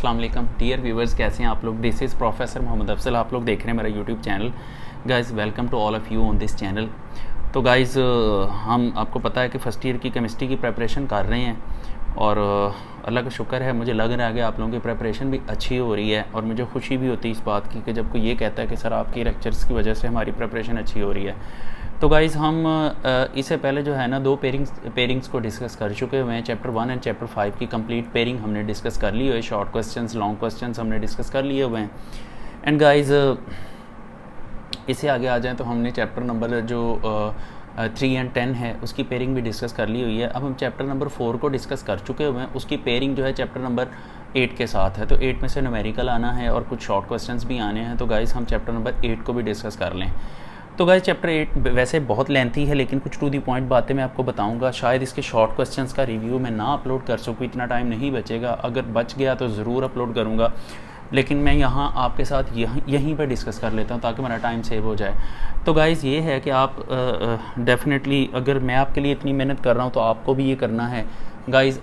अस्सलाम वालेकुम dear viewers, कैसे हैं आप लोग। This is professor Mohammad Afzal. आप लोग देख रहे हैं मेरा YouTube channel. Guys welcome to all of you on this channel. तो गाइज़ हम आपको पता है कि फ़र्स्ट ईयर की केमिस्ट्री की प्रेपरेशन कर रहे हैं और अल्लाह का शुक्र है, मुझे लग रहा है कि आप लोगों की प्रेपरेशन भी अच्छी हो रही है और मुझे खुशी भी होती है इस बात की कि जब कोई ये कहता है कि सर आपकी लेक्चर्स की वजह से हमारी प्रेपरेशन अच्छी हो रही है। तो गाइज़ हम इससे पहले जो है ना दो पेयरिंग्स को डिस्कस कर चुके हुए हैं। चैप्टर 1 एंड चैप्टर 5 की कंप्लीट पेयरिंग हमने डिस्कस कर ली हुई है। शॉर्ट क्वेश्चंस, लॉन्ग क्वेश्चंस हमने डिस्कस कर लिए हुए हैं। एंड गाइज़ इससे आगे आ जाएँ तो हमने चैप्टर नंबर जो 3 एंड 10 है उसकी पेयरिंग भी डिस्कस कर ली हुई है। अब हम चैप्टर नंबर 4 को डिस्कस कर चुके हुए हैं। उसकी पेयरिंग जो है चैप्टर नंबर 8 के साथ है। तो 8 में से न्यूमेरिकल आना है और कुछ शॉर्ट क्वेश्चंस भी आने हैं। तो गाइज़ हम चैप्टर नंबर 8 को भी डिस्कस कर लें। तो गाइस चैप्टर 8 वैसे बहुत लेंथी है, लेकिन कुछ टू दी पॉइंट बातें मैं आपको बताऊंगा। शायद इसके शॉर्ट क्वेश्चंस का रिव्यू मैं ना अपलोड कर सकूँ, इतना टाइम नहीं बचेगा। अगर बच गया तो ज़रूर अपलोड करूँगा, लेकिन मैं यहाँ आपके साथ यहीं पर डिस्कस कर लेता हूँ ताकि मेरा टाइम सेव हो जाए। तो गाइज़ ये है कि आप डेफिनेटली अगर मैं आपके लिए इतनी मेहनत कर रहा हूँ तो आपको भी ये करना है। Guys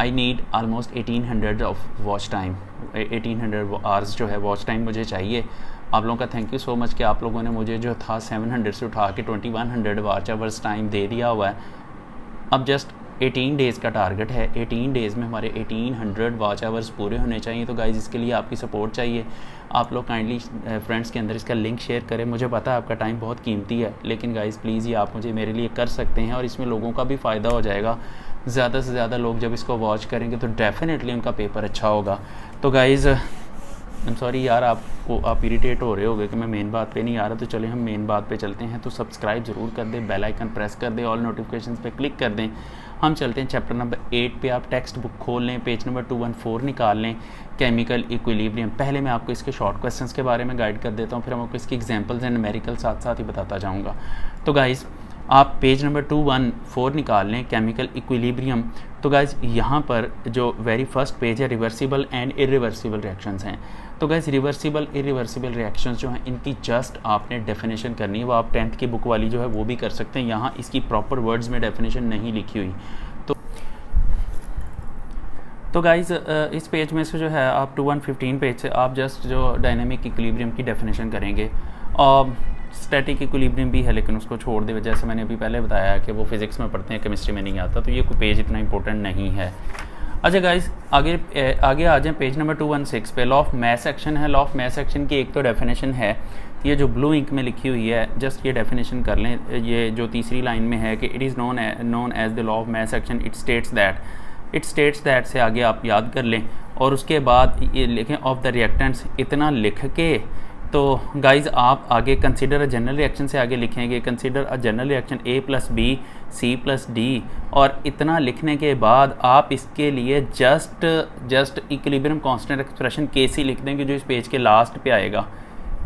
I need almost 1800 of watch time, 1800 hours जो है वॉच टाइम मुझे चाहिए। आप लोगों का थैंक यू सो मच कि आप लोगों ने मुझे जो था 700 से उठा के 2100 वॉच आवर्स टाइम दे दिया हुआ है। अब जस्ट 18 डेज़ का टारगेट है। 18 डेज़ में हमारे 1800 वॉच आवर्स पूरे होने चाहिए। तो गाइज़ इसके लिए आपकी सपोर्ट चाहिए। आप लोग काइंडली फ्रेंड्स के अंदर इसका लिंक शेयर करें। मुझे पता है आपका टाइम बहुत कीमती है, लेकिन गाइज़ प्लीज़ ये आप मुझे मेरे लिए कर सकते हैं और इसमें लोगों का भी फ़ायदा हो जाएगा। ज़्यादा से ज़्यादा लोग जब इसको वॉच करेंगे तो डेफिनेटली उनका पेपर अच्छा होगा। तो गाइज़ आई एम सॉरी यार, आप इरिटेट हो रहे होगे कि मैं मेन बात पे नहीं आ रहा। तो चलिए हम मेन बात पे चलते हैं। तो सब्सक्राइब ज़रूर कर दें, बेल आइकन प्रेस कर दें, ऑल नोटिफिकेशंस पे क्लिक कर दें। हम चलते हैं चैप्टर नंबर 8 पे। आप टेक्स्ट बुक खोल लें, पेज नंबर 214 निकाल लें, केमिकल इक्विलिब्रियम। पहले मैं आपको इसके शॉर्ट क्वेश्चंस के बारे में गाइड कर देता हूँ, फिर हम आपको इसकी एग्जांपल्स एंड न्यूमेरिकल साथ साथ ही बताता जाऊँगा। तो गाइज़ आप पेज नंबर 214 निकाल लें, केमिकल इक्विलिब्रियम। तो गाइज़ यहाँ पर जो वेरी फर्स्ट पेज है रिवर्सिबल एंड इरिवर्सिबल रिएक्शंस हैं। तो गाइज़ रिवर्सिबल इरिवर्सिबल रिएक्शंस जो हैं इनकी जस्ट आपने डेफिनेशन करनी है। वो आप 10th की बुक वाली जो है वो भी कर सकते हैं। यहाँ इसकी प्रॉपर वर्ड्स में डेफिनेशन नहीं लिखी हुई। तो गाइज़ इस पेज में से जो है आप 2115 पेज से आप जस्ट जो डायनेमिक इक्विलिब्रियम की डेफिनेशन करेंगे। और स्टैटिक इक्विलिब्रियम भी है, लेकिन उसको छोड़ दे, जैसे मैंने अभी पहले बताया कि वो फिज़िक्स में पढ़ते हैं, केमिस्ट्री में नहीं आता, तो ये कोई पेज इतना इंपॉर्टेंट नहीं है। अच्छा गाइस आगे आ जाएं पेज नंबर 216 पे। लॉ ऑफ मास एक्शन है। लॉ ऑफ मास एक्शन की एक तो डेफिनेशन है, ये जो ब्लू इंक में लिखी हुई है, जस्ट ये डेफिनेशन कर लें। ये जो तीसरी लाइन में है कि it is known as the law of mass action, it states that से आगे आप याद कर लें और उसके बाद ये लिखें ऑफ द रिएक्टेंट्स। इतना लिख के तो गाइज़ आप आगे कंसीडर अ जनरल रिएक्शन से आगे लिखेंगे consider a general reaction A + B C + D। और इतना लिखने के बाद आप इसके लिए just equilibrium constant expression Kc लिख देंगे, जो इस पेज के लास्ट पे आएगा।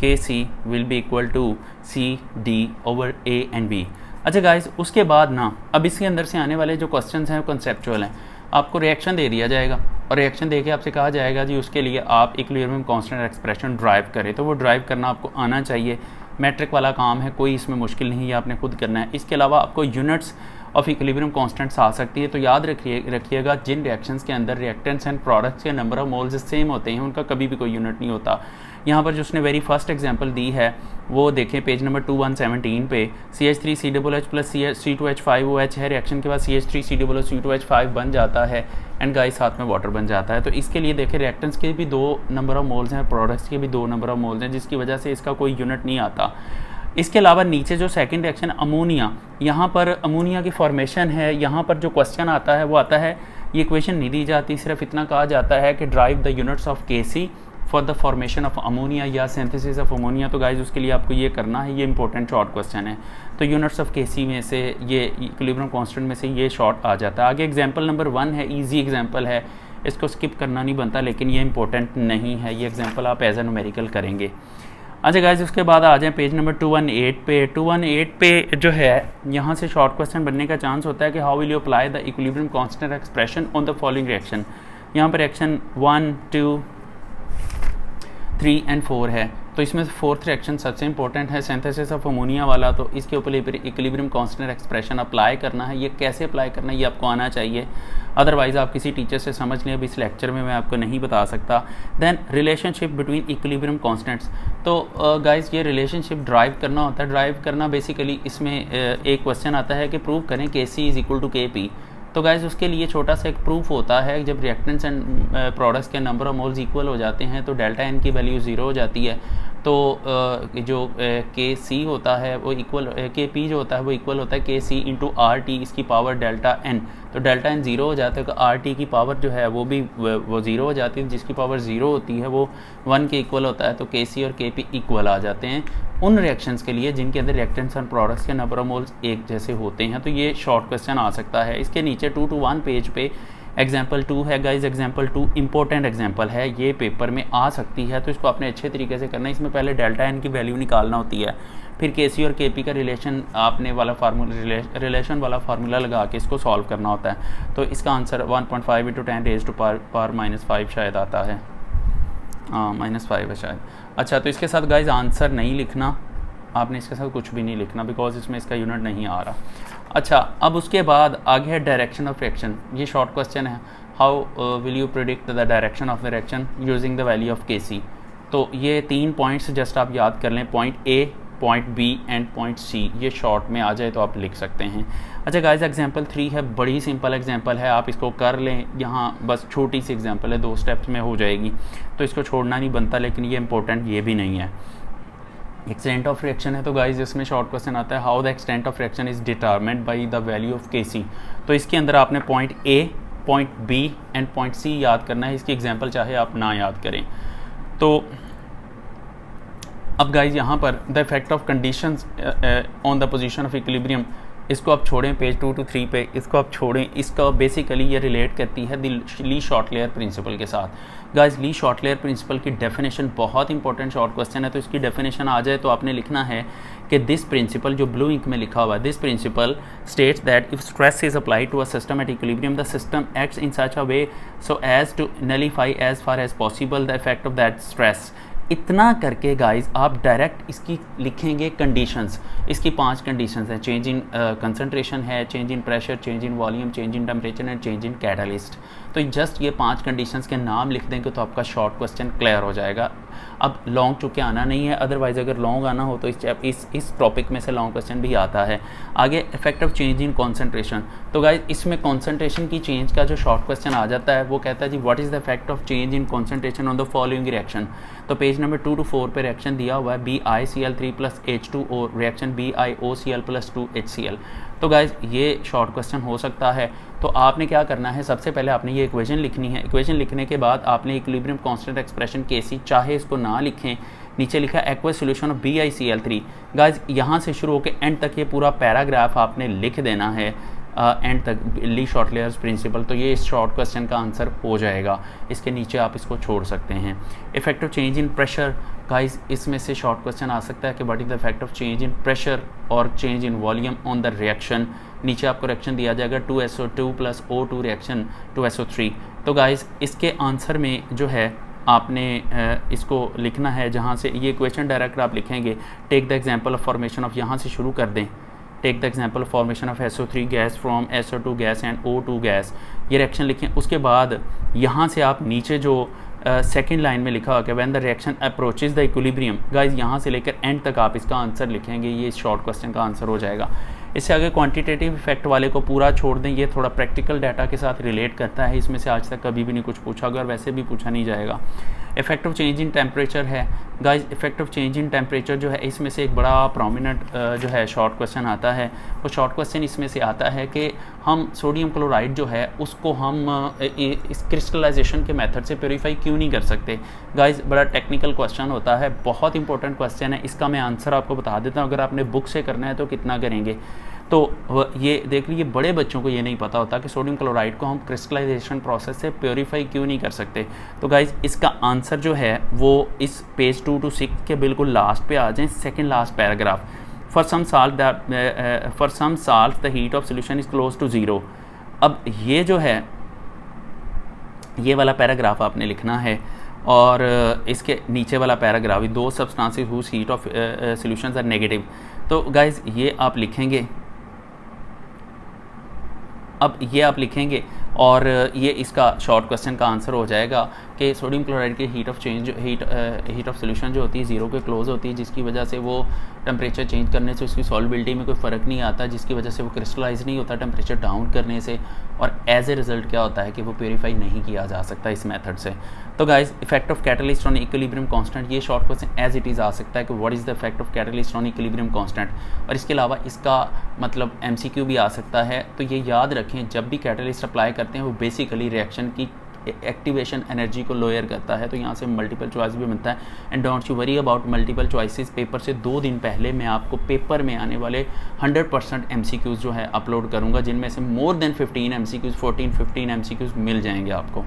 Kc will be equal to CD/A and B। अच्छा गाइज़ उसके बाद ना अब इसके अंदर से आने वाले जो क्वेश्चन हैं वो कंसेप्चुअल हैं। आपको रिएक्शन दे दिया जाएगा और रिएक्शन देके आपसे कहा जाएगा जी उसके लिए आप इक्विलिब्रियम कांस्टेंट एक्सप्रेशन ड्राइव करें। तो वो ड्राइव करना आपको आना चाहिए। मैट्रिक वाला काम है, कोई इसमें मुश्किल नहीं है, आपने खुद करना है। इसके अलावा आपको यूनिट्स ऑफ इक्विलिब्रियम कांस्टेंट्स आ सकती है। तो याद रखिएगा जिन रिएक्शंस के अंदर रिएक्टेंट्स एंड प्रोडक्ट्स के नंबर ऑफ मोल्स सेम होते हैं उनका कभी भी कोई यूनिट नहीं होता। यहाँ पर जो उसने वेरी फर्स्ट एग्जांपल दी है वो देखें पेज नंबर 2117 पे। CH3COOH + C2H5OH है। रिएक्शन के बाद CH3COOH C2H5 बन जाता है एंड गाइस साथ में वाटर बन जाता है। तो इसके लिए देखें रिएक्टेंट्स के भी 2 नंबर ऑफ मोल्स हैं, प्रोडक्ट्स के भी 2 नंबर ऑफ मोल्स हैं, जिसकी वजह से इसका कोई यूनिट नहीं आता। इसके अलावा नीचे जो सेकंड रिएक्शन अमोनिया, यहाँ पर अमोनिया की फॉर्मेशन है। यहाँ पर जो क्वेश्चन आता है वो आता है, ये इक्वेशन नहीं दी जाती, सिर्फ इतना कहा जाता है कि drive the units of Kc for the formation of ammonia या सिंथेसिस ऑफ अमोनिया। तो गाइज उसके लिए आपको ये करना है, ये इंपॉर्टेंट शॉर्ट क्वेश्चन है। तो यूनिट्स ऑफ Kc में से ये इक्विलिब्रियम कांस्टेंट में से ये शॉर्ट आ जाता है। आगे एग्जांपल नंबर 1 है, इजी एग्जांपल है, इसको स्किप करना नहीं बनता, लेकिन ये इंपॉर्टेंट नहीं है। ये एग्जांपल आप एज ए न्यूमेरिकल करेंगे। अच्छा गाइज उसके बाद आ जाएं पेज नंबर 218 पे। 218 पे जो है यहाँ से शॉर्ट क्वेश्चन बनने का चांस होता है कि how will you apply the equilibrium constant expression on the following reaction. यहाँ पर रिएक्शन 1, 2, 3 एंड 4 है। तो इसमें फोर्थ रिएक्शन सबसे इंपॉर्टेंट है, सिंथेसिस ऑफ अमोनिया वाला। तो इसके ऊपर इक्विलिब्रियम कांस्टेंट एक्सप्रेशन अप्लाई करना है। ये कैसे अप्लाई करना है ये आपको आना चाहिए, अदरवाइज़ आप किसी टीचर से समझ लें, अभी इस लेक्चर में मैं आपको नहीं बता सकता। Then relationship between equilibrium constants. तो गाइस ये रिलेशनशिप ड्राइव करना होता है। ड्राइव करना बेसिकली इसमें एक क्वेश्चन आता है कि प्रूव करें Kc is equal to Kp। तो गाइस उसके लिए छोटा सा एक प्रूफ होता है, जब रिएक्टेंट्स एंड प्रोडक्ट्स के नंबर ऑफ मोल्स इक्वल हो जाते हैं तो डेल्टा एन की वैल्यू 0 हो जाती है। तो जो Kc होता है वो इक्वल, Kp जो होता है वो इक्वल होता है Kc इंटू RT इसकी पावर डेल्टा एन। तो डेल्टा एन 0 हो जाता है तो RT की पावर जो है वो भी वो 0 हो जाती है, जिसकी पावर 0 होती है वो 1 के इक्वल होता है। तो Kc और Kp इक्वल आ जाते हैं उन रिएक्शंस के लिए जिनके अंदर रिएक्टेंट्स एंड प्रोडक्ट्स के नंबर ऑफ मोल्स एक जैसे होते हैं। तो ये शॉर्ट क्वेश्चन आ सकता है। इसके नीचे 2 to 1 पेज पे एग्जाम्पल 2 है गाइज। एग्जाम्पल 2 इंपॉर्टेंट एग्जाम्पल है, ये पेपर में आ सकती है, तो इसको आपने अच्छे तरीके से करना है। इसमें पहले डेल्टा एन की वैल्यू निकालना होती है, फिर Kc और Kp का रिलेशन वाला फार्मूला लगा के इसको सॉल्व करना होता है। तो इसका आंसर 1.5 × 10 raised to power -5 शायद आता है, -5 है शायद। अच्छा, तो इसके साथ गाइज आंसर नहीं लिखना, आपने इसके साथ कुछ भी नहीं लिखना बिकॉज इसमें इसका यूनिट नहीं आ रहा। अच्छा, अब उसके बाद आगे है डायरेक्शन ऑफ रिएक्शन। ये शॉर्ट क्वेश्चन है, how will you predict the direction of the reaction using the value of Kc। तो ये 3 पॉइंट्स जस्ट आप याद कर लें, point A, point B and point C। ये शॉर्ट में आ जाए तो आप लिख सकते हैं। अच्छा गाइज, एग्जाम्पल 3 है, बड़ी सिंपल एग्जाम्पल है, आप इसको कर लें। यहाँ बस छोटी सी एग्जाम्पल है, 2 स्टेप्स में हो जाएगी, तो इसको छोड़ना नहीं बनता, लेकिन ये इंपॉर्टेंट ये भी नहीं है। एक्सटेंट ऑफ रिएक्शन है, तो गाइज इसमें शॉर्ट क्वेश्चन आता है, how the extent of reaction is determined by the value of Kc। तो इसके अंदर आपने point A, point B and point C याद करना है। इसकी एग्जाम्पल चाहे आप ना याद करें। तो अब गाइज यहाँ पर the effect of conditions on the position of equilibrium, इसको आप छोड़ें, पेज 2 to 3 पे इसको आप छोड़ें। इसका बेसिकली ये रिलेट करती है ली शॉर्ट लेयर प्रिंसिपल के साथ। गाइस ली शॉर्ट लेयर प्रिंसिपल की डेफिनेशन बहुत इंपॉर्टेंट शॉर्ट क्वेश्चन है, तो इसकी डेफिनेशन आ जाए तो आपने लिखना है कि दिस प्रिंसिपल, जो ब्लू इंक में लिखा हुआ है, this principle states that if stress is applied to a system at equilibrium the system acts in such a way so as to nullify as far as possible the effect of that stress. इतना करके guys आप direct इसकी लिखेंगे conditions. इसकी 5 conditions हैं, change in concentration है, change in pressure, change in volume, change in temperature and change in catalyst. तो just ये 5 कंडीशंस के नाम लिख देंगे तो आपका शॉर्ट क्वेश्चन क्लियर हो जाएगा। अब लॉन्ग चूँकि आना नहीं है, अदरवाइज़ अगर लॉन्ग आना हो तो इस टॉपिक में से लॉन्ग क्वेश्चन भी आता है। आगे effect of change in concentration, तो गाइज इसमें कॉन्सेंट्रेशन की चेंज का जो शॉर्ट क्वेश्चन आ जाता है वो कहता है जी what is the effect of change in concentration on the following reaction. तो पेज नंबर 2 to 4 पे रिएक्शन दिया हुआ है, BiCl3 + H2O reaction BiOCl + 2HCl। तो गाइज ये शॉर्ट क्वेश्चन हो सकता है। तो आपने क्या करना है, सबसे पहले आपने ये इक्वेशन लिखनी है। इक्वेशन लिखने के बाद आपने इक्विलिब्रियम कांस्टेंट एक्सप्रेशन Kc, चाहे इसको ना लिखें, नीचे लिखा aqueous solution of BiCl3। Guys यहाँ से शुरू होकर एंड तक ये पूरा पैराग्राफ आपने लिख देना है, एंड तक ली शॉर्ट लेयर्स प्रिंसिपल। तो ये इस शॉर्ट क्वेश्चन का आंसर हो जाएगा। इसके नीचे आप इसको छोड़ सकते हैं। Effect of change in pressure, guys इसमें से शॉर्ट क्वेश्चन आ सकता है कि what is the effect of change in pressure और change in volume on the reaction. नीचे आपको रिएक्शन दिया जाएगा 2SO2 + O2 रिएक्शन 2SO3। तो गाइस इसके आंसर में जो है आपने इसको लिखना है, जहाँ से ये क्वेश्चन डायरेक्ट आप लिखेंगे, take the example of formation of, यहाँ से शुरू कर दें, take the example of formation of SO3 gas from SO2 gas and O2 gas. ये रिएक्शन लिखें। उसके बाद यहाँ से आप नीचे जो सेकेंड लाइन में लिखा हुआ कि when the reaction approaches the equilibrium, guys यहाँ से लेकर एंड तक आप इसका आंसर लिखेंगे, ये इस शॉर्ट क्वेश्चन का आंसर हो जाएगा। इससे आगे क्वांटिटेटिव इफेक्ट वाले को पूरा छोड़ दें, ये थोड़ा प्रैक्टिकल डाटा के साथ रिलेट करता है। इसमें से आज तक कभी भी नहीं कुछ पूछा गया और वैसे भी पूछा नहीं जाएगा। Effect of change in temperature है, guys effect of change in temperature जो है इसमें से एक बड़ा प्रोमिनेंट जो है शॉर्ट क्वेश्चन आता है। वो शॉर्ट क्वेश्चन इसमें से आता है कि हम सोडियम क्लोराइड जो है उसको हम इस क्रिस्टलाइजेशन के मेथड से प्योरीफाई क्यों नहीं कर सकते। गाइज बड़ा टेक्निकल क्वेश्चन होता है, बहुत इंपॉर्टेंट क्वेश्चन है। इसका मैं आंसर आपको बता देता हूँ, अगर आपने बुक से करना है तो कितना करेंगे। तो ये देख लीजिए, बड़े बच्चों को ये नहीं पता होता कि सोडियम क्लोराइड को हम क्रिस्टलाइजेशन प्रोसेस से प्योरीफाई क्यों नहीं कर सकते। तो गाइज इसका आंसर जो है वो इस पेज 2 to 6 के बिल्कुल लास्ट पे आ जाएं, second last paragraph. For some salt the heat of solution is close to 0। अब ये जो है ये वाला पैराग्राफ आपने लिखना है और इसके नीचे वाला पैराग्राफ, दो substances whose heat of solutions are negative. तो गाइस ये आप लिखेंगे, अब ये आप लिखेंगे और ये इसका शॉर्ट क्वेश्चन का आंसर हो जाएगा कि सोडियम क्लोराइड की heat of change heat of solution जो होती है ज़ीरो के क्लोज होती है, जिसकी वजह से वो टेम्परेचर चेंज करने से उसकी सॉल्युबिलिटी में कोई फ़र्क नहीं आता, जिसकी वजह से वो क्रिस्टलाइज नहीं होता टेम्परेचर डाउन करने से, और एज ए रिज़ल्ट क्या होता है कि वो प्योरीफाई नहीं किया जा सकता इस मेथड से। तो guys effect of catalyst on equilibrium constant, ये short question as it is आ सकता है कि what is the effect of catalyst on equilibrium constant, और इसके अलावा इसका मतलब MCQ भी आ सकता है। तो ये याद रखें, जब भी कैटलिस्ट अप्लाई करते हैं वो बेसिकली रिएक्शन की एक्टिवेशन एनर्जी को लोअर करता है। तो यहाँ से मल्टीपल चॉइस भी बनता है। And don't you worry about multiple choices, paper से 2 दिन पहले मैं आपको पेपर में आने वाले 100% MCQs जो है अपलोड करूँगा, जिनमें से मोर देन 15 MCQs 14-15 MCQs मिल जाएंगे आपको।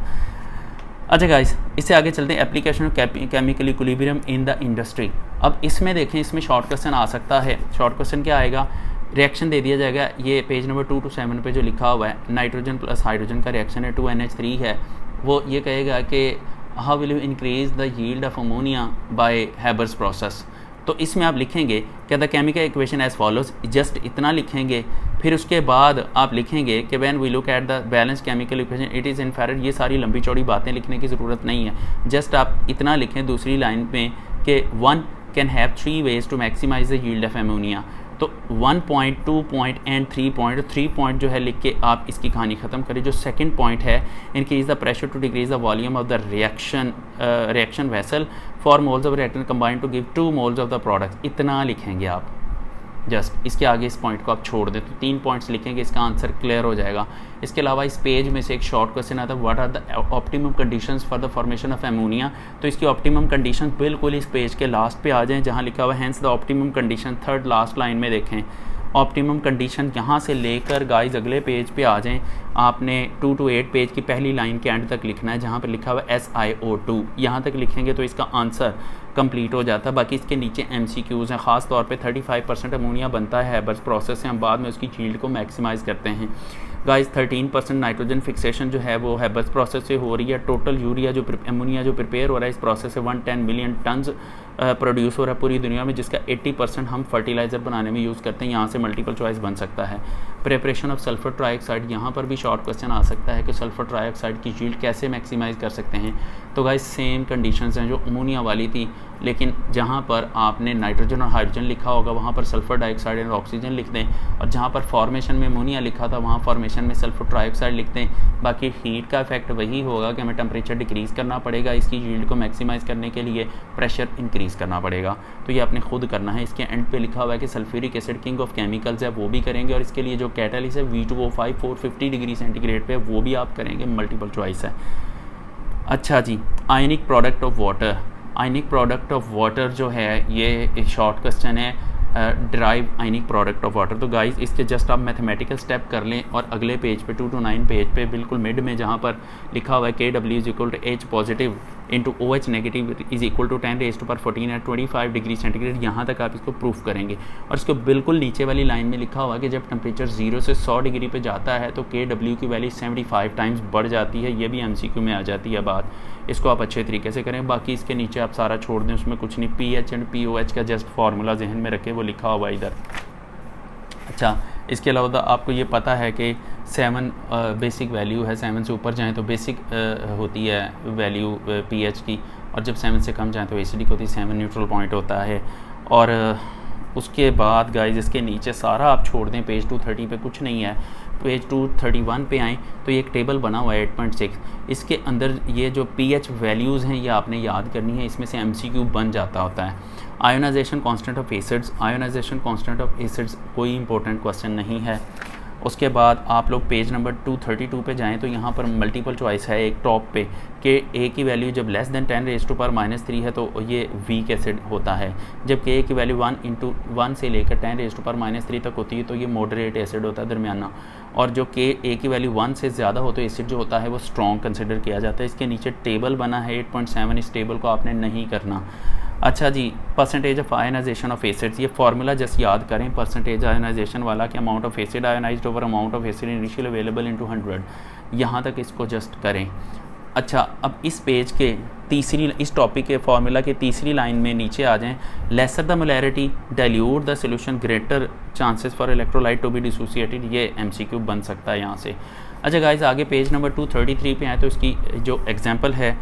अच्छा गाइस, इससे आगे चलते हैं, application of chemical equilibrium in the industry. अब इसमें देखें, इसमें शॉर्ट क्वेश्चन आ सकता है। शॉर्ट क्वेश्चन क्या आएगा, रिएक्शन दे दिया जाएगा, ये पेज नंबर 2 to 7 पे जो लिखा हुआ है, नाइट्रोजन प्लस हाइड्रोजन का रिएक्शन है, 2NH3 है। वो ये कहेगा कि how will you increase the yield of ammonia by Haber's process. तो इसमें आप लिखेंगे क्या, the chemical equation as follows, just इतना लिखेंगे। फिर उसके बाद आप लिखेंगे कि when we look at the balance chemical equation it is inferred. ये सारी लंबी चौड़ी बातें लिखने की ज़रूरत नहीं है, जस्ट आप इतना लिखें दूसरी लाइन में कि 1 can have 3 ways to maximize the yield of ammonia. तो 1 point, 2 point and 3 point, 3 point जो है लिख के आप इसकी कहानी ख़त्म करें। जो सेकंड पॉइंट है, increase the pressure to decrease the volume of the reaction vessel for moles of reactant combine to give 2 moles of the product. इतना लिखेंगे आप, जस्ट इसके आगे इस पॉइंट को आप छोड़ दें तो 3 पॉइंट्स लिखेंगे, इसका आंसर क्लियर हो जाएगा। इसके अलावा इस पेज में से एक शॉर्ट क्वेश्चन आता है, what are the optimum conditions for the formation of ammonia. तो इसकी ऑप्टिमम कंडीशंस बिल्कुल इस पेज के लास्ट पे आ जाएं, जहाँ लिखा हुआ है hence the optimum condition, third last line में देखें। ऑप्टिमम कंडीशन यहाँ से लेकर गाइज अगले पेज पे आ जाएं, आपने 2 to 8 पेज की पहली लाइन के एंड तक लिखना है, जहाँ पर लिखा हुआ है SiO2। यहाँ तक लिखेंगे तो इसका आंसर कंप्लीट हो जाता है। बाकी इसके नीचे MCQs हैं, ख़ास तौर पे 35% अमोनिया बनता है हैबर्स प्रोसेस से, हम बाद में उसकी यील्ड को मैक्सिमाइज़ करते हैं। गाइस 13% नाइट्रोजन फिक्सेशन जो है वो हैबर्स प्रोसेस से हो रही है। टोटल यूरिया जो अमोनिया जो प्रिपेयर हो रहा है इस प्रोसेस से 110 मिलियन टन्स प्रोड्यूस हो रहा है पूरी दुनिया में, जिसका 80% हम फर्टिलाइज़र बनाने में यूज़ करते हैं। यहाँ से मल्टीपल चॉइस बन सकता है। प्रिपरेशन ऑफ सल्फर ट्राइऑक्साइड, यहाँ पर भी शॉर्ट क्वेश्चन आ सकता है कि सल्फर ट्राइऑक्साइड की यील्ड कैसे मैक्सिमाइज़ कर सकते हैं। तो गाइस सेम कंडीशंस हैं जो अमोनिया वाली थी, लेकिन जहाँ पर आपने नाइट्रोजन और हाइड्रोजन लिखा होगा वहाँ पर सल्फर डाइऑक्साइड एंड ऑक्सीजन लिख दें, और जहाँ पर फॉर्मेशन में अमोनिया लिखा था वहाँ फॉर्मेशन में सल्फर ट्राइऑक्साइड लिख दें। बाकी हीट का इफेक्ट वही होगा कि हमें टेम्परेचर डिक्रीज़ करना पड़ेगा, इसकी यील्ड को मैक्सिमाइज़ करने के लिए प्रेशर इंक्रीज़ करना पड़ेगा। तो ये आपने खुद करना है। इसके एंड पे लिखा हुआ है कि sulphuric acid king of chemicals है, वो भी करेंगे, और इसके लिए जो कैटलिस्ट है V2O5 450 डिग्री सेंटीग्रेड पे, वो भी आप करेंगे। मल्टीपल चॉइस है। अच्छा जी, ionic product of water. Ionic product of water जो है ये एक शॉर्ट क्वेश्चन है, drive ionic product of water. तो गाइस इसके जस्ट आप मैथमेटिकल स्टेप कर लें और अगले पेज पे 2 to 9 पेज पे बिल्कुल मिड में जहाँ पर लिखा हुआ है KW is equal to H positive into OH negative is equal to 10⁻14 at 25 degree centigrade, यहाँ तक आप इसको प्रूफ करेंगे। और इसको बिल्कुल नीचे वाली लाइन में लिखा हुआ है कि जब टेम्परेचर 0 से 100 डिग्री पे जाता है तो KW की वैल्यू 75 टाइम्स बढ़ जाती है। ये भी MCQ में आ जाती है बात, इसको आप अच्छे तरीके से करें। बाकी इसके नीचे आप सारा छोड़ दें, उसमें कुछ नहीं, PH एंड POH का जस्ट फार्मूला जहन में रखें, वो लिखा हुआ इधर। अच्छा, इसके अलावा आपको ये पता है कि 7 बेसिक वैल्यू है, 7 से ऊपर जाएं तो बेसिक होती है वैल्यू pH की, और जब 7 से कम जाएं तो एसिडिक होती है, 7 न्यूट्रल पॉइंट होता है। और उसके बाद गाइज इसके नीचे सारा आप छोड़ दें, पेज 230 पे कुछ नहीं है। पेज 231 पे आएँ तो ये एक टेबल बना हुआ है 8.6, इसके अंदर ये जो pH वैल्यूज़ हैं ये आपने याद करनी है, इसमें से MCQ बन जाता होता है। Ionization constant of acids, ionization constant of acids कोई इंपॉर्टेंट क्वेश्चन नहीं है। उसके बाद आप लोग पेज नंबर 232 पे जाएँ तो यहाँ पर मल्टीपल चॉइस है एक टॉप पे कि A की वैल्यू जब लेस देन 10⁻³ है तो ये वीक एसिड होता है, जब K की वैल्यू 1 से लेकर 10⁻³ तक होती है तो ये मॉडरेट एसिड होता है, दरमियाना। और जो A की वैल्यू 1 से ज़्यादा हो तो एसिड जो होता है वो स्ट्रॉन्ग कंसिडर किया जाता है। इसके नीचे टेबल बना है 8.7, इस टेबल को आपने नहीं करना। अच्छा जी, percentage of ionisation of acids, ये फार्मूला जस्ट याद करें परसेंटेज आयनाइजेशन वाला कि amount of acid ionised over amount of acid initial available into 100, यहाँ तक इसको जस्ट करें। अच्छा, अब इस पेज के तीसरी इस टॉपिक के फार्मूला के तीसरी लाइन में नीचे आ जाएं, lesser the molarity dilute the solution greater chances for electrolyte to be dissociated, ये MCQ बन सकता है यहाँ से। अच्छा गाइस, आगे पेज नंबर 233 पे आए तो इसकी जो एग्जांपल है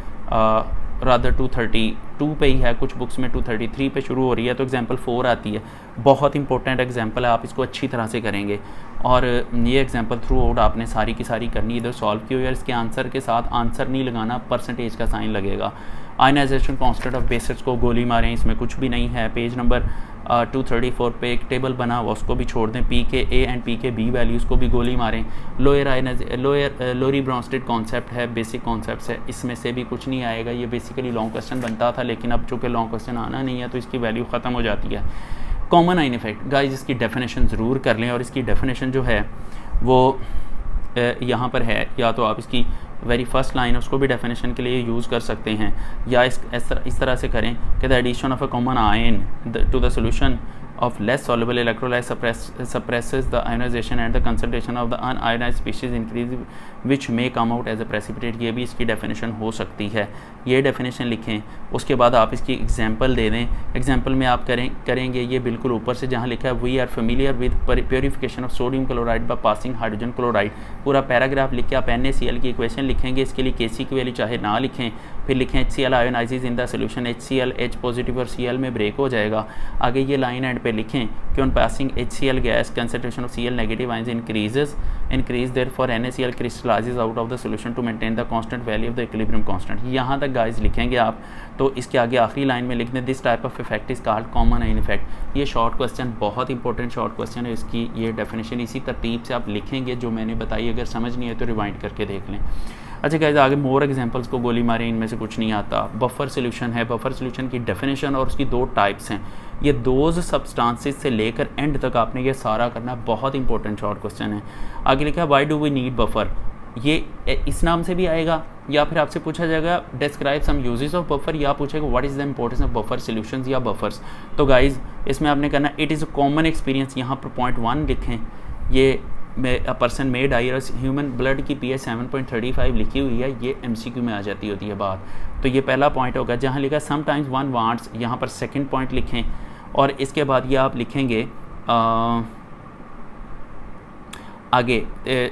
रादर 232 पे ही है, कुछ बुक्स में 233 पे शुरू हो रही है, तो एग्जांपल 4 आती है। बहुत इंपॉर्टेंट एग्जांपल है, आप इसको अच्छी तरह से करेंगे और ये एग्जांपल थ्रू आउट आपने सारी की सारी करनी, इधर सॉल्व की हुई है। इसके आंसर के साथ आंसर नहीं लगाना, परसेंटेज का साइन लगेगा। आयनाइजेशन कांस्टेंट ऑफ बेसिस को गोली मारें, इसमें कुछ भी नहीं है। पेज नंबर 234 पे एक टेबल बना हुआ, उसको भी छोड़ दें। pKa एंड pKb वैल्यूज़ को भी गोली मारें। लोअरी ब्रॉन्स्टेड कॉन्सेप्ट है, बेसिक कॉन्सेप्ट है, इसमें से भी कुछ नहीं आएगा। ये बेसिकली लॉन्ग क्वेश्चन बनता था, लेकिन अब चूँकि लॉन्ग क्वेश्चन आना नहीं है तो इसकी वैल्यू ख़त्म हो जाती है। कॉमन आइन इफेक्ट गाइस, इसकी डेफिनेशन ज़रूर कर लें, और इसकी डेफिनेशन जो है वो यहाँ पर है, या तो आप इसकी वेरी फर्स्ट लाइन है उसको भी डेफिनेशन के लिए यूज़ कर सकते हैं, या इस तरह से करें कि the addition of a common ion to the solution of less soluble electrolyte suppresses the ionization and the concentration of the unionized species increase, which may come out as a precipitate। ये भी इसकी definition हो सकती है, ये definition लिखें। उसके बाद आप इसकी एग्जांपल दे दें। एग्जांपल में आप करेंगे ये बिल्कुल ऊपर से जहाँ लिखा है we are familiar with purification of sodium chloride by passing hydrogen chloride, पूरा पैराग्राफ लिख के आप NaCl की इक्वेशन लिखेंगे। इसके लिए Kc की वैल्यू चाहे ना लिखें, फिर लिखें HCl ionises in the solution, HCl H positive और Cl में ब्रेक हो जाएगा। आगे ये लाइन एंड पे लिखें कि on passing HCl gas concentration of Cl negative ions increase therefore NaCl crystallises out of the solution to maintain the constant value of the equilibrium constant. यहाँ तक गाइस लिखेंगे आप, तो इसके आगे आखिरी लाइन में लिख दें this type of effect is called common आइन इफेक्ट। ये शॉर्ट क्वेश्चन, बहुत इंपॉर्टेंट शॉर्ट क्वेश्चन है, इसकी ये डेफिनेशन इसी तरतीब से आप लिखेंगे जो मैंने बताई। अगर समझ नहीं है तो रिवाइंड करके देख लें। अच्छा गाइस, आगे मोर एग्जांपल्स को गोली मारें, इनमें से कुछ नहीं आता। बफर सोल्यूशन है, बफर सोल्यूशन की डेफिनेशन और उसकी 2 टाइप्स हैं। ये दोज सब्सटेंसेस से लेकर एंड तक आपने ये सारा करना, बहुत इंपॉर्टेंट शॉर्ट क्वेश्चन है। आगे लिखा है why do we need buffer, ये इस नाम से भी आएगा, या फिर आपसे पूछा जाएगा describe some uses of buffer, या पूछेगा what is the importance of buffer solutions या बफर्स। तो गाइस इसमें आपने करना it is a common experience, यहाँ पर पॉइंट 1 लिखें। ये अ पर्सन में डायरस ह्यूमन ब्लड की pH 7.35 लिखी हुई है, ये MCQ में आ जाती होती है बात। तो ये पहला पॉइंट होगा। जहाँ लिखा समटाइम्स वन वांट्स, यहाँ पर सेकंड पॉइंट लिखें, और इसके बाद ये आप लिखेंगे आगे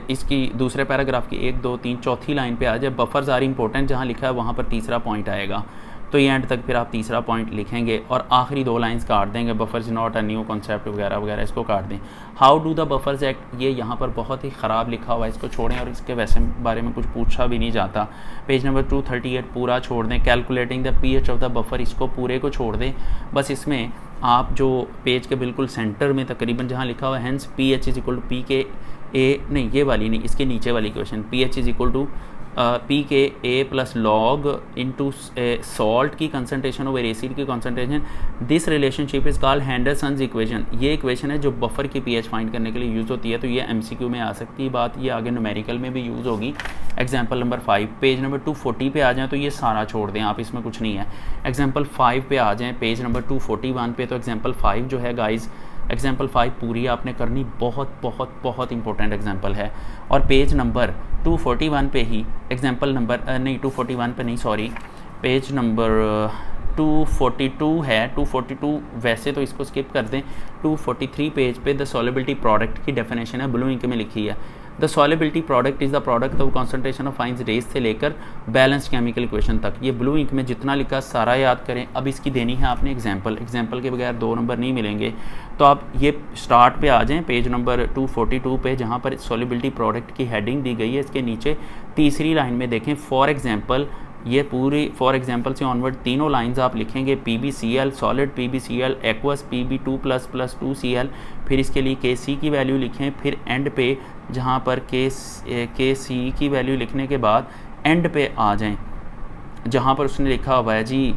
इसकी दूसरे पैराग्राफ की 1, 2, 3 चौथी लाइन पे आ जाए बफर्स आर इंपॉर्टेंट, जहाँ लिखा है वहाँ पर तीसरा पॉइंट आएगा। तो ये एंड तक फिर आप तीसरा पॉइंट लिखेंगे और आखिरी 2 लाइंस काट देंगे, buffers not a new concept वगैरह वगैरह, इसको काट दें। How do the buffers act, ये यहाँ पर बहुत ही ख़राब लिखा हुआ है, इसको छोड़ें, और इसके वैसे बारे में कुछ पूछा भी नहीं जाता। पेज नंबर 238 पूरा छोड़ दें। Calculating the pH of the buffer, इसको पूरे को छोड़ दें। बस इसमें आप जो पेज के बिल्कुल सेंटर में तकरीबन जहाँ लिखा हुआ है hence pH is equal to pKa, नहीं ये वाली नहीं, इसके नीचे वाली question, pH is equal to pKa plus log into salt की कंसनट्रेशन ओवर एसिड की concentration, this relationship is called Henderson's equation. ये इक्वेशन है जो बफर की pH फाइंड करने के लिए यूज़ होती है। तो ये MCQ में आ सकती है बात, ये आगे न्यूमेरिकल में भी यूज़ होगी। एग्जाम्पल नंबर 5 पेज नंबर 240 पे आ जाएँ तो ये सारा छोड़ दें आप, इसमें कुछ नहीं है। एग्जाम्पल 5 पे आ जाएँ पेज नंबर 241 पे, तो एग्जाम्पल 5 जो है गाइज़, एग्जाम्पल 5 पूरी आपने करनी, बहुत बहुत बहुत इंपॉर्टेंट एग्जाम्पल है। और पेज नंबर 241 पे ही एग्जाम्पल नंबर नहीं 241 पे नहीं सॉरी, पेज नंबर 242 है। 242 वैसे तो इसको स्किप कर दें। 243 पेज पे द सॉल्युबिलिटी प्रोडक्ट की डेफिनेशन है, ब्लू इंक में लिखी है। The solubility product is the product of concentration of ions रेस से लेकर बैलेंस्ड केमिकल इक्वेशन तक। ये ब्लू इंक में जितना लिखा सारा याद करें। अब इसकी देनी है आपने एग्जाम्पल, एग्जाम्पल के बगैर 2 नंबर नहीं मिलेंगे। तो आप ये स्टार्ट पे आ जाएं पेज नंबर 242 पे, जहाँ पर सॉल्युबिलिटी प्रोडक्ट की हेडिंग दी गई है। इसके नीचे तीसरी लाइन में देखें फॉर एग्जाम्पल, ये पूरी फॉर एग्जाम्पल से ऑनवर्ड तीनों लाइंस आप लिखेंगे PbCl solid, PbCl aqueous, Pb2++2Cl, फिर इसके लिए Kc की वैल्यू लिखें। फिर एंड पे जहाँ पर Kc की वैल्यू लिखने के बाद एंड पे आ जाएं जहाँ पर उसने लिखा हुआ है जी,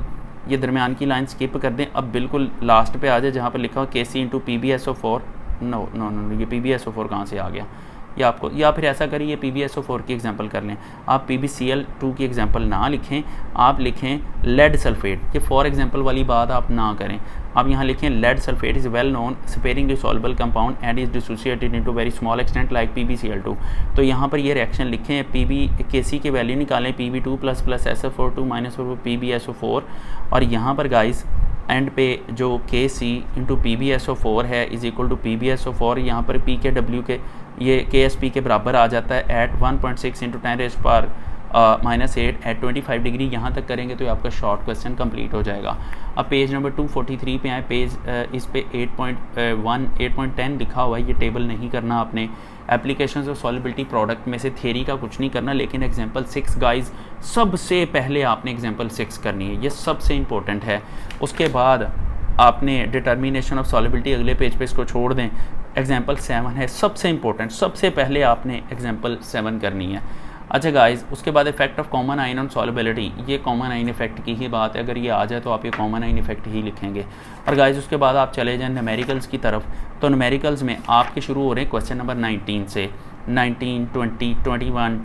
ये दरमियान की लाइन स्किप कर दें। अब बिल्कुल लास्ट पे आ जाए जहाँ पर लिखा हुआ Kc इंटू PbSO4, नो, ये PbSO4 कहाँ से आ गया, या फिर ऐसा करिए PbSO4 की एग्जांपल कर लें, आप PbCl2 की एग्जांपल ना लिखें, आप लिखें लेड सल्फेट। ये फॉर एग्जांपल वाली बात आप ना करें, आप यहाँ लिखें lead sulphate is well known sparing soluble compound and is dissociated into very small extent like PbCl2। तो यहाँ पर ये रिएक्शन लिखें, Kc की वैल्यू निकालें, Pb2++SO4 PbSO4, और यहाँ पर गाइस एंड पे जो Kc इंटू PbSO4 है इज इक्वल टू PbSO4, यहाँ पर PKW के ये KSP के बराबर आ जाता है एट 1.6 इंटू 10⁻⁻8 एट 25 डिग्री। यहाँ तक करेंगे तो आपका शॉर्ट क्वेश्चन कंप्लीट हो जाएगा। अब पेज नंबर 243 पे आए, पेज इस पे 8.10 लिखा हुआ है, ये टेबल नहीं करना आपने। एप्लीकेशंस ऑफ सॉल्युबिलिटी प्रोडक्ट में से थ्योरी का कुछ नहीं करना, लेकिन एग्जांपल 6 गाइस सबसे पहले आपने एग्जांपल 6 करनी है, ये सबसे इंपॉर्टेंट है। उसके बाद आपने डिटर्मिनेशन ऑफ सॉल्युबिलिटी अगले पेज पे इसको छोड़ दें, एग्जांपल 7 है सबसे इंपॉर्टेंट, सबसे पहले आपने एग्जांपल 7 करनी है। अच्छा गाइस, उसके बाद effect of common ion on solubility, ये कॉमन आयन इफेक्ट की ही बात है, अगर ये आ जाए तो आप ये कॉमन आयन इफेक्ट ही लिखेंगे। और गाइस उसके बाद आप चले जाएं न्यूमेरिकल्स की तरफ, तो न्यूमेरिकल्स में आपके शुरू हो रहे हैं क्वेश्चन नंबर 19 से। 19, 20, 21,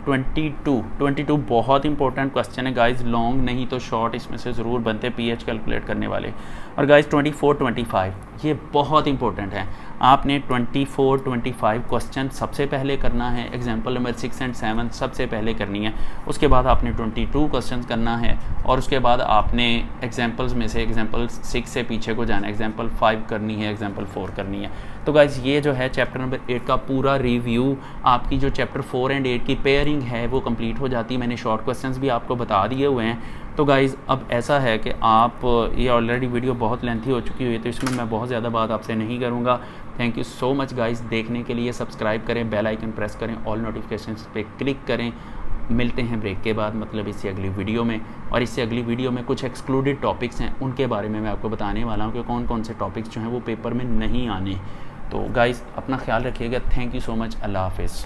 22 बहुत इंपॉर्टेंट क्वेश्चन है गाइस, लॉन्ग नहीं तो शॉर्ट इसमें से ज़रूर बनते पीएच कैलकुलेट करने वाले। और गाइस 24, 25 ये बहुत इंपॉर्टेंट है, आपने 24, 25 क्वेश्चन सबसे पहले करना है, एग्जाम्पल नंबर 6 एंड 7 सबसे पहले करनी है। उसके बाद आपने 22 क्वेश्चन करना है, और उसके बाद आपने एग्जाम्पल्स में से एग्जाम्पल 6 से पीछे को जाना है, एग्जाम्पल 5 करनी है, एग्जाम्पल 4 करनी है। तो गाइस ये जो है चैप्टर नंबर 8 का पूरा रिव्यू, आपकी जो चैप्टर 4 एंड 8 की पेयरिंग है वो कंप्लीट हो जाती है। मैंने शॉर्ट क्वेश्चंस भी आपको बता दिए हुए हैं। तो गाइज़ अब ऐसा है कि आप ये ऑलरेडी वीडियो बहुत लेंथी हो चुकी हुई है, तो इसमें मैं बहुत ज़्यादा बात आपसे नहीं करूँगा। Thank you so much guys देखने के लिए। सब्सक्राइब करें, बेल आइकन प्रेस करें, ऑल नोटिफिकेशंस पे क्लिक करें। मिलते हैं ब्रेक के बाद, मतलब इससे अगली वीडियो में। और इससे अगली वीडियो में कुछ एक्सक्लूडेड टॉपिक्स हैं, उनके बारे में मैं आपको बताने वाला हूँ कि कौन कौन से टॉपिक्स जो हैं वो पेपर में नहीं आने। तो गाइज़ अपना ख्याल रखिएगा। Thank you so much. अल्लाह हाफिज़।